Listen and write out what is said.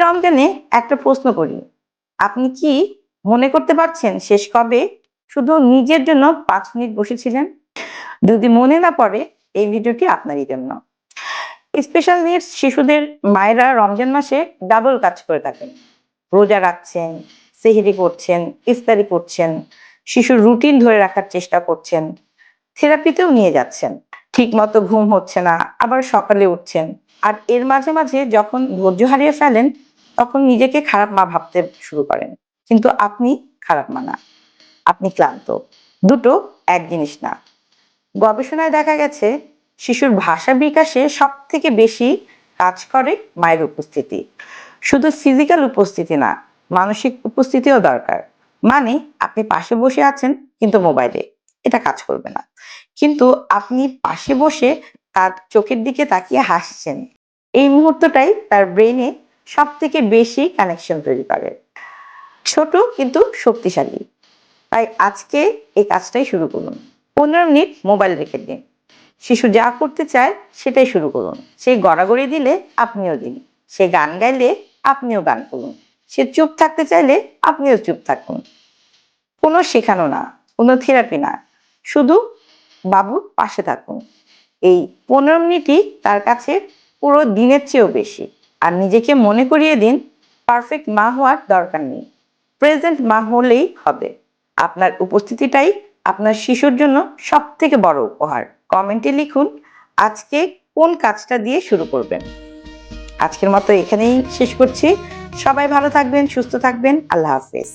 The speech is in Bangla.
রমজানে একটা প্রশ্ন করি, আপনি কি মনে করতে পারছেন শেষ কবে শুধু নিজের জন্য 5 মিনিট বসেছিলেন? যদি মনে না পড়ে, এই ভিডিওটি আপনারই জন্য। স্পেশাল নিডস শিশুদের মায়েরা রমজান মাসে ডাবল কাজ করে থাকেন। রোজা রাখছেন, সেহরি করছেন, ইফতারি করছেন, শিশুর রুটিন ধরে রাখার চেষ্টা করছেন, থেরাপিতেও নিয়ে যাচ্ছেন। ঠিক মতো ঘুম হচ্ছে না, আবার সকালে উঠছেন। আর এর মাঝে মাঝে যখন ধৈর্য হারিয়ে ফেলেন, তখন নিজেকে খারাপ মা ভাবতে শুরু করেন। কিন্তু আপনি খারাপ মা না, আপনি ক্লান্ত। দুটো এক জিনিস না। গবেষণায় দেখা গেছে শিশুর ভাষা বিকাশে সব থেকে বেশি কাজ করে মায়ের উপস্থিতি। শুধু ফিজিক্যাল উপস্থিতি না, মানসিক উপস্থিতিও দরকার। মানে আপনি পাশে বসে আছেন কিন্তু মোবাইলে, এটা কাজ করবে না। কিন্তু আপনি পাশে বসে তার চোখের দিকে তাকিয়ে হাসছেন, এই মুহূর্তটাই তার ব্রেনে সব থেকে বেশি কানেকশন তৈরি করে। ছোট কিন্তু শক্তিশালী। তাই আজকে এই কাজটাই শুরু করুন। 15 মিনিট মোবাইল রেখে দিন। শিশু যা করতে চায় সেটাই শুরু করুন। সে গড়াগড়ি দিলে আপনিও দিন। সে গান গাইলে আপনিও গান করুন। সে চুপ থাকতে চাইলে আপনিও চুপ থাকুন। কোনো শেখানো না, কোনো থেরাপি না, শুধু বাবুর পাশে থাকুন। এই 15 মিনিটই তার কাছে পুরো দিনের চেয়েও বেশি। আর নিজেকে মনে করিয়ে দিন, পারফেক্ট মা হওয়ার দরকার নেই, প্রেজেন্ট মা হলেই হবে। আপনার উপস্থিতিটাই আপনার শিশুর জন্য সব থেকে বড় উপহার। কমেন্টে লিখুন আজকে কোন কাজটা দিয়ে শুরু করবেন। আজকের মতো এখানেই শেষ করছি। সবাই ভালো থাকবেন, সুস্থ থাকবেন। আল্লাহ হাফেজ।